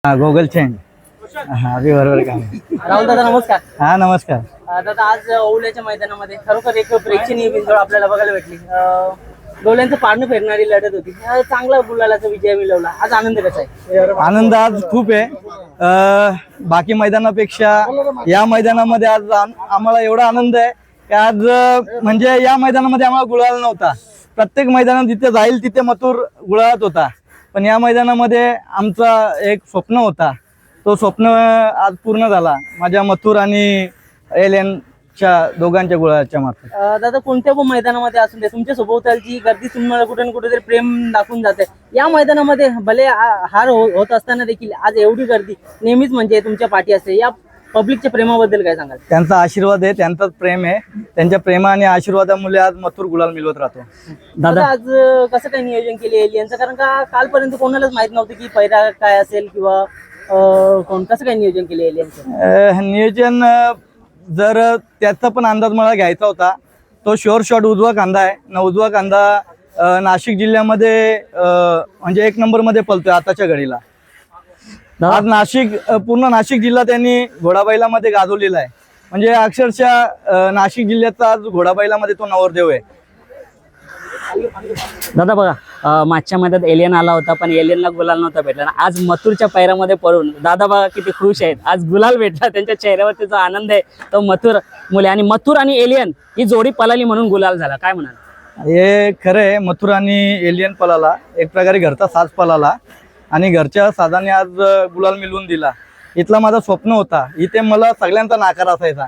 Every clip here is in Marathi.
गोगल चेंज हा अगदी बरोबर काम. राहुल दादा नमस्कार. हा नमस्कार. दादा आज ओवल्याच्या मैदानामध्ये खरोखर एक प्रेक्षणीय बिंदू आपल्याला बघायला भेटली. डोल्यांचं पारणं फेरणारी लढत होती. चांगला गुलालाचा विजय मिळवला. आज आनंद कसा आहे? आनंद आज खूप आहे. बाकी मैदानापेक्षा या मैदानामध्ये आज आम्हाला एवढा आनंद आहे की आज म्हणजे या मैदानामध्ये आम्हाला गुलाल नव्हता. प्रत्येक मैदानात जिथे जाईल तिथे मथुर गुलालात होता, पण या मैदानामध्ये आमचा एक स्वप्न होता, तो स्वप्न आज पूर्ण झाला माझ्या मथुर आणि एलियनच्या दोघांच्या गुलालाच्या मार्फत. दादा कोणत्या पण मैदानामध्ये असून दे तुमच्या सोबतची गर्दी तुम्हाला कुठे ना कुठेतरी प्रेम दाखवून जाते. या मैदानामध्ये भले हार होत असताना देखील आज एवढी गर्दी नेहमीच म्हणजे तुमच्या पाठी असते. या पब्लिकच्या प्रेमाबद्दल काय सांगाल? त्यांचा आशीर्वाद आहे, त्यांचाच प्रेम आहे. त्यांच्या प्रेमा आणि आशीर्वादामुळे आज मथुर गुलाल मिळवत राहतो. दादा आज कसं काय नियोजन केले एलियनचं? कारण का कालपर्यंत कोणालाच माहित नव्हतं की पैरा काय असेल किंवा कोण कसं काय नियोजन केले एलियनचं? नियोजन जर त्याचा पण अंदाज मला घ्यायचा होता. तो शुअर शॉट उजवा कांदा आहे ना. उजवा कांदा नाशिक जिल्ह्यामध्ये म्हणजे 1 नंबरमध्ये पळतोय आताच्या घडीला. आज पूर्ण नाशिक जिल्हा त्यांनी घोडाबैलामध्ये गाजवलेला आहे. म्हणजे अक्षरशः नाशिक जिल्ह्याचा आज घोडाबैलामध्ये तो नवरदेव आहे. दादा बघा मागच्या मैदानात एलियन आला होता, पण एलियनला गुलाल नव्हता भेटला. आज मथुरच्या पैरामध्ये पडून दादा बघा किती खुश आहेत. आज गुलाल भेटला, त्यांच्या चेहऱ्यावर त्याचा आनंद आहे. तो मथुर मुले आणि मथुर आणि एलियन ही जोडी पळाली म्हणून गुलाल झाला. काय म्हणाल? हे खरं आहे. मथुर आणि एलियन पळाला, एक प्रकारे घरचा साज पळाला आणि घरच्या साजाने आज गुलाल मिळवून दिला. इथला माझा स्वप्न होता. इथे मला सगळ्यांचा नाकार असायचा.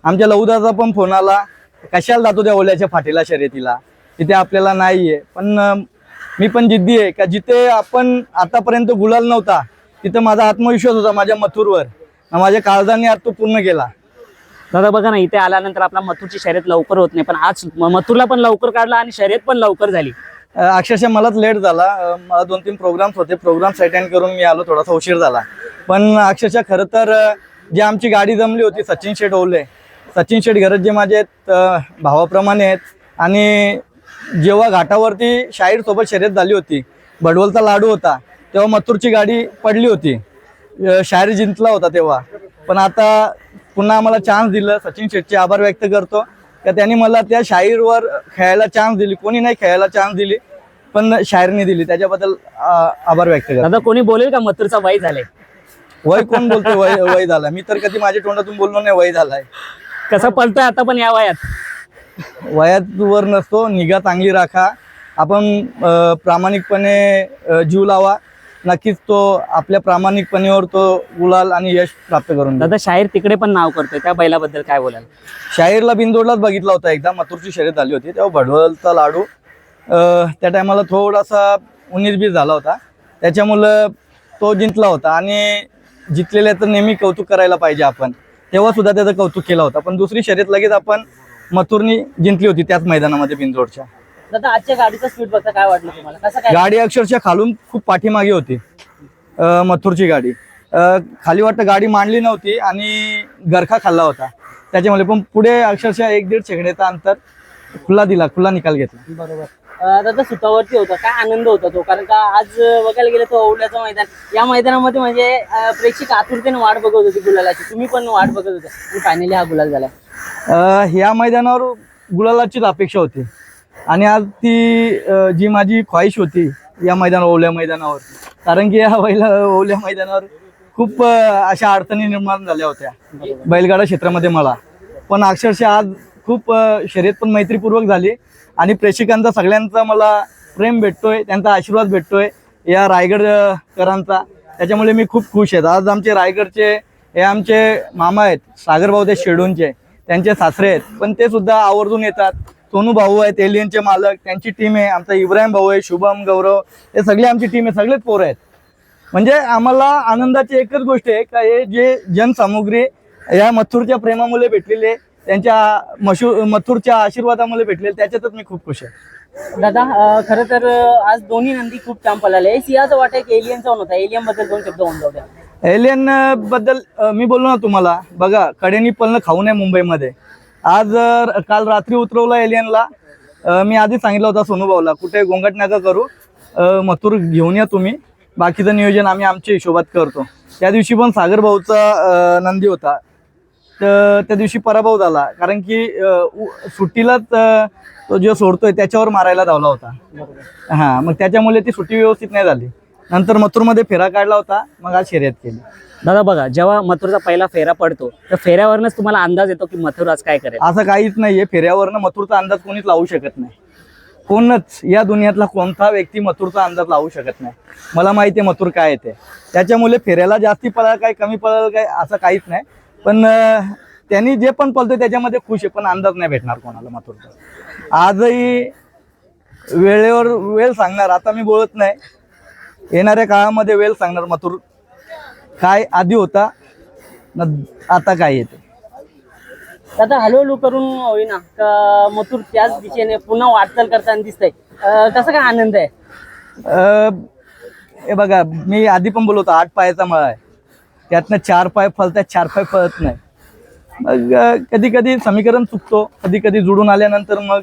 आमच्या लहुदाचा पण फोन आला, कशाला जातो त्या ओल्याच्या फाटीला शर्यतीला, तिथे आपल्याला नाहीये. पण मी पण जिद्दी आहे का जिथे आपण आतापर्यंत गुलाल नव्हता तिथं माझा आत्मविश्वास होता माझ्या मथुरवर. माझ्या काळजाने आज तो पूर्ण केला. दादा बघा ना, इथे आल्यानंतर आपला मथुरची शर्यत लवकर होत नाही, पण आज मथुरला पण लवकर काढला आणि शर्यत पण लवकर झाली. अक्षरशः मलाच लेट झाला. मला 2-3 प्रोग्राम्स होते, प्रोग्राम्स अटेंड करून मी आलो, थोडासा उशीर झाला. पण अक्षरशः खरं तर जी आमची गाडी जमली होती, सचिन शेठ ओवले, सचिन शेठ घरत जे माझे भावाप्रमाणे आहेत. आणि जेव्हा घाटावरती शाहीर सोबत शर्यत झाली होती, भडवलचा लाडू होता, तेव्हा मथुरची गाडी पडली होती. शाहीर जिंकला होता तेव्हा. पण आता पुन्हा आम्हाला चान्स दिलं. सचिन शेठचे आभार व्यक्त करतो का त्यांनी मला त्या शाहीरवर खेळायला चान्स दिली. कोणी नाही खेळायला चान्स दिली, पण शाहीरने दिली. त्याच्याबद्दल आभार व्यक्त करतो. दादा कोणी बोलेल का मथुरचा वय झालाय? वय कोण बोलतो वय झाला? मी तर कधी माझ्या तोंडातून बोललो नाही वय झालाय. कसं पळतोय आता पण या वयात? वयात वर नसतो. निगा चांगली राखा. आपण प्रामाणिकपणे जीव लावा. नक्कीच तो आपल्या प्रामाणिकपणेवर तो गुलाल आणि यश प्राप्त करून. दादा शाहीर तिकडे पण नाव करतोय, त्या बैलाबद्दल काय बोलाल? शाहीरला बिनजोडलाच बघितला होता एकदा. मथुरची शर्यत झाली होती तेव्हा भडवलचा लाडू त्या टायमाला थोडासा 19-20 झाला होता, त्याच्यामुळं तो जिंकला होता. आणि जिंकलेल्याचं नेहमी कौतुक करायला पाहिजे आपण. तेव्हा सुद्धा त्याचं कौतुक केलं होतं. पण दुसरी शर्यत लगेच आपण मथुरनी जिंकली होती त्याच मैदानामध्ये बिनजोडच्या. दादा आजच्या गाडीचा स्पीड बघता काय वाटलं तुम्हाला? कसं काय? गाडी अक्षरशः खालून खूप पाठीमागे होती मथुरची गाडी. खाली वाटतं गाडी मांडली नव्हती आणि गरखा खाल्ला होता त्याच्यामुळे. पण पुढे अक्षरशः 1-1.5 सेकंदाचा अंतर खुला निकाल घेतला. बरोबर. दादा सुतावरती होता, काय आनंद होता तो? कारण का आज बघायला गेलं तो ओवल्याचं मैदान, या मैदानामध्ये म्हणजे प्रेक्षक आतुरतेने वाट बघत होती गुलालाची. तुम्ही पण वाट बघत होता आणि फायनली हा गुलाल झाला. ह्या मैदानावर गुलालाचीच अपेक्षा होती आणि आज ती जी माझी ख्वाहिश होती या मैदानावर, ओल्या मैदानावर. कारण की या ओल्या मैदानावर खूप अशा अडचणी निर्माण झाल्या होत्या बैलगाडा क्षेत्रामध्ये मला. पण अक्षरशः आज खूप शर्यत पण मैत्रीपूर्वक झाली आणि प्रेक्षकांचा सगळ्यांचा मला प्रेम भेटतोय, त्यांचा आशीर्वाद भेटतोय या रायगडकरांचा. त्याच्यामुळे मी खूप खुश आहे. आज आमचे रायगडचे हे आमचे मामा आहेत, सागर भाऊ ते शेडूनचे, त्यांचे सासरे आहेत, पण ते सुद्धा आवर्जून येतात. सोनू भाऊ आहेत एलियनचे मालक, त्यांची टीम आहे. आमचा इब्राहिम भाऊ आहे, शुभम, गौरव, हे सगळे आमची टीम आहे, सगळेच पोरं आहेत. म्हणजे आम्हाला आनंदाची एकच गोष्ट आहे का हे जे जनसामुग्री या मथुरच्या प्रेमामुळे भेटलेले, त्यांच्या मथुरच्या आशीर्वादामुळे भेटलेले, त्याच्यातच मी खूप खुश आहे. दादा खरं तर आज दोन्ही नंदी खूप छान पळाले. सिंहाचं वाटतं की एलियनचा होता. एलियन बद्दल 2 शब्द होऊन जाऊ द्या. एलियन बद्दल मी बोललो ना तुम्हाला, बघा कडेनी पळणं खाऊ नये मुंबईमध्ये. आज काल रात्री उतरवलं एलियनला. मी आधी सांगितलं होता सोनू भाऊला, कुठे गोंगाट नका करू, मथुर घेऊन या तुम्ही. बाकीचं नियोजन आम्ही आमच्या हिशोबात करतो. त्या दिवशी पण सागर भाऊचा नंदी होता, तर त्या दिवशी पराभव झाला कारण की सुट्टीलाच तो जो सोडतोय त्याच्यावर मारायला धावला होता. हां, मग त्याच्यामुळे ती सुट्टी व्यवस्थित नाही झाली. नंतर मथुरमध्ये फेरा काढला होता, मग आज शर्यत केली. दादा बघा, जेव्हा मथुरचा पहिला फेरा पडतो तर फेऱ्यावरनच तुम्हाला अंदाज येतो की मथुर आज काय करेल? असं काहीच नाहीये. फेऱ्यावरनं मथुरचा अंदाज कोणीच लावू शकत नाही. कोणच या दुनियातला कोणता व्यक्ती मथुरचा अंदाज लावू शकत नाही. मला माहिती आहे मथुर काय येते, त्याच्यामुळे फेऱ्याला जास्ती पळाल काय कमी पळाल काय असं काहीच नाही. पण त्यांनी जे पण पळतोय त्याच्यामध्ये खुश आहे, पण अंदाज नाही भेटणार कोणाला मथुरचा. आजही वेळेवर वेळ सांगणार. आता मी बोलत नाही, येणाऱ्या काळामध्ये वेळ सांगणार मथुर काय आधी होता ना आता काय येते. दादा हळूहळू करून होईना का मथुर त्याच दिशेने पुन्हा वाटचाल करताना दिसतंय, कसा काय आनंद आहे? हे बघा, मी आधी पण बोलतो 8 पायाचा मळा आहे, त्यातनं 4 पाय फलतात, 4 पाय फळत नाही. मग कधी कधी समीकरण चुकतो, कधी कधी जुळून आल्यानंतर मग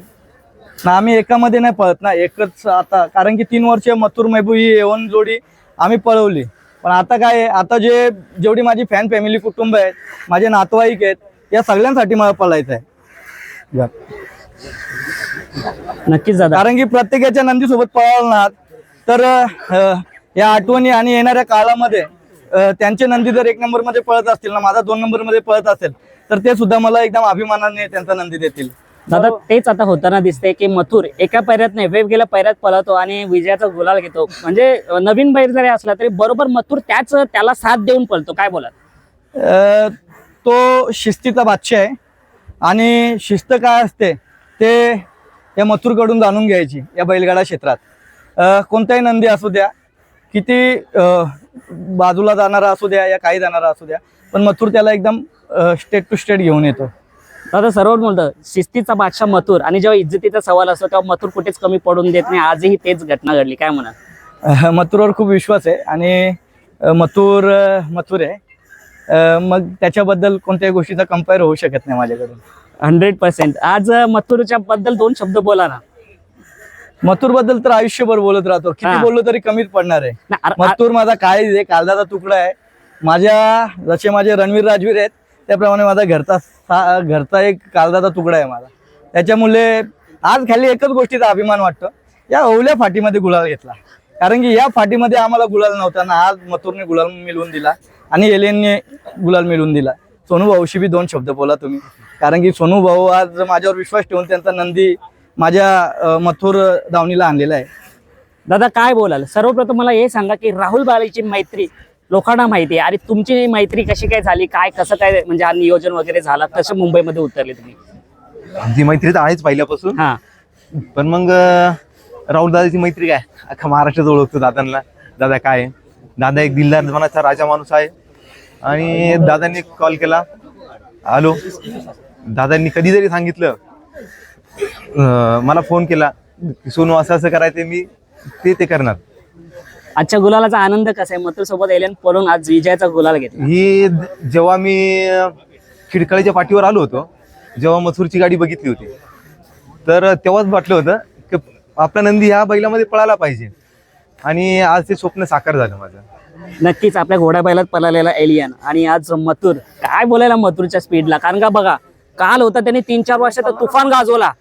ना आम्ही एकामध्ये नाही पळत ना, एकच. आता कारण की 3 वर्ष मथुर महबूब ही एवन जोडी आम्ही पळवली. पण आता काय आहे, आता जेवढी माझी फॅन फॅमिली कुटुंब आहेत, माझे नातेवाईक आहेत, या सगळ्यांसाठी मला पळायचं आहे. नक्कीच दादा, कारण की प्रत्येकाच्या नंदीसोबत पळवणार तर या आठवणी आणि येणाऱ्या काळामध्ये त्यांचे नंदी जर 1 नंबरमध्ये पळत असतील ना, माझा 2 नंबरमध्ये पळत असेल, तर ते सुद्धा मला एकदम अभिमानाने त्यांचा नंदी देतील. दादा तेच आता होताना दिसतंय की मथुर एका पैऱ्यात नाही वेगवेगळ्या पैऱ्यात पळतो आणि विजयाचा गुलाल घेतो. म्हणजे नवीन बैल जरी असला तरी बरोबर मथुर त्याला साथ देऊन पळतो. काय बोला? तो शिस्तीचा बादशाह आहे आणि शिस्त काय असते ते या मथुरकडून जाणून घ्यायची. या बैलगाडा क्षेत्रात कोणताही नंदी असू द्या, किती बाजूला जाणारा असू द्या या काही जाणारा असू द्या, पण मथुर त्याला एकदम स्टेट टू स्टेट घेऊन येतो. दादा सर्व म्हणतं शिस्तीचा बादशाह मथुर, आणि जेव्हा इज्जतीचा सवाल असतो तेव्हा मथुर कुठेच कमी पडून देत नाही. आजही तेच घटना घडली. काय म्हणा? मथुरवर खूप विश्वास आहे आणि मथुर आहे. मग त्याच्याबद्दल कोणत्याही गोष्टीचा कंपेअर होऊ शकत नाही माझ्याकडून. 100%. आज मथुरच्या बद्दल 2 शब्द बोला ना. मथुर बद्दल तर आयुष्यभर बोलत राहतो, किती बोललो तरी कमीच पडणार आहे. मथुर माझा काय आहे, काळजाचा तुकडा आहे. जसे माझे रणवीर राजवीर आहेत त्याप्रमाणे माझा घरचा एक काळजाचा तुकडा आहे माझा. त्याच्यामुळे आज खाली एकच गोष्टीचा अभिमान वाटतो, या ओवल्या फाटीमध्ये गुलाल घेतला. कारण की या फाटीमध्ये आम्हाला गुलाल नव्हता ना, आज मथुरने गुलाल मिळवून दिला आणि एलियनने गुलाल मिळवून दिला. सोनू भाऊशी बी 2 शब्द बोला तुम्ही, कारण की सोनू भाऊ आज माझ्यावर विश्वास ठेवून त्यांचा नंदी माझ्या मथुर दावणीला आणलेला आहे. दादा काय बोलाल? सर्वप्रथम मला हे सांगा की राहुल बाळीची मैत्री लोकांना माहिती आहे, आणि तुमची मैत्री कशी काय झाली, काय कसं काय म्हणजे हा नियोजन वगैरे झाला, कसं मुंबईमध्ये उतरले तुम्ही? आमची मैत्री तर आहेच पहिल्यापासून. हा, पण मग राहुल दादाची मैत्री काय, अख्खा महाराष्ट्रात ओळखतो दादांना. दादा काय, दादा एक दिलदार मनाचा राजा माणूस आहे. आणि दादांनी कॉल केला, आलो. दादांनी कधी जरी सांगितलं, मला फोन केला, सोनू असं असं करायचं, मी ते करणार. आजच्या गुलालाचा आनंद कसा आहे? मथुर सोबत एलियन पळून आज विजयाचा गुलाल घेतला. ही जेव्हा मी खिडकाळीच्या पाठीवर आलो होतो, जेव्हा मथुरची गाडी बघितली होती, तर तेव्हाच वाटलं होतं की आपला नंदी ह्या बैलामध्ये पळायला पाहिजे. आणि आज ते स्वप्न साकार झालं माझं. नक्कीच आपल्या घोड्या बैलात पळालेला एलियन आणि आज मथुर. काय बोलायला मथुरच्या स्पीडला, कारण का बघा काल होता त्यांनी 3-4 वर्षात तुफान गाजवला.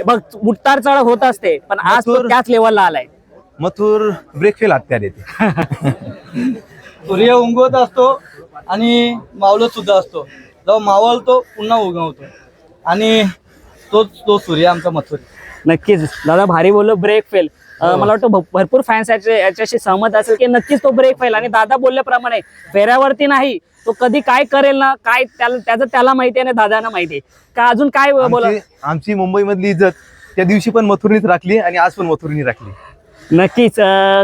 बघ उठतार चढ होत असते, पण आज तो त्याच लेवलला आलाय. मथुर ब्रेक फेल हत्यार येते. सूर्य उगवत असतो आणि मावळत सुद्धा असतो. जेव्हा मावळतो पुन्हा उगवतो, आणि तो सूर्य आमचा मथुर. नक्कीच दादा भारी बोललो, ब्रेक फेल. मला वाटतं भरपूर फॅन्स याच्याशी सहमत असेल की नक्कीच तो ब्रेक फेल. आणि दादा बोलल्याप्रमाणे फेऱ्यावरती नाही, तो कधी काय करेल ना, काय त्याला माहिती आहे आणि दादांना माहिती आहे का. अजून काय बोला? आमची मुंबईमधली इज्जत त्या दिवशी पण मथुरनीच राखली आणि आज पण मथुरनी राखली. नक्कीच.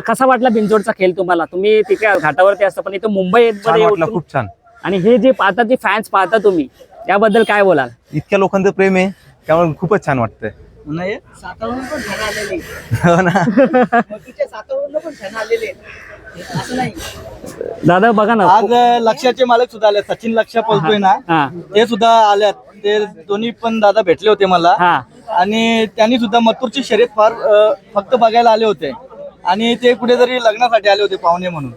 कसा वाटला बिंजोडचा खेळ तुम्हाला? तुम्ही तिथे घाटावरती असता, पण इथं मुंबईमध्ये खूप छान. आणि हे जे पाहता, जे फॅन्स पाहता तुम्ही, त्याबद्दल काय बोलाल? इतक्या लोकांचं प्रेम आहे, त्यामुळे खूपच छान वाटतंय. नाही सातावरून पण छान आलेले, हो ना. सातावरून पण छान आलेले, असं नाही. दादा बघा ना, आज लक्षाचे मालक सुद्धा आले, सचिन लक्ष पळतोय ना, हा ते सुद्धा आल्यात. ते दोन्ही पण दादा भेटले होते मला, हा आणि त्यांनी सुद्धा मथुरची शर्यत फक्त बघायला आले होते. आणि ते कुठेतरी लग्नासाठी आले होते पाहुणे म्हणून.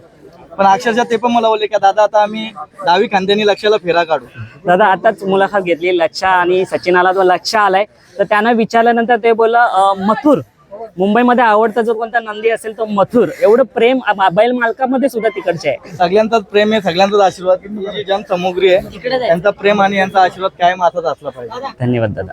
पण अक्षरशः ते पण मला बोलले की दादा आता आम्ही डावी खांद्यानी लक्षाला फेरा काढू. दादा आताच मुलाखत घेतली लक्ष आणि सचिनाला तो लक्ष आलाय, तर त्यांना विचारल्यानंतर ते बोलला मथुर मुंबईमध्ये आवडता जो कोणता नंदी असेल तो मथुर. एवढं प्रेम बैल मालकामध्ये सुद्धा तिकडचे आहे. सगळ्यांचाच प्रेम आहे, सगळ्यांचाच आशीर्वाद. ही जी जनसामुग्री आहे त्यांचा प्रेम आणि यांचा आशीर्वाद कायम असाच असला पाहिजे. धन्यवाद दादा.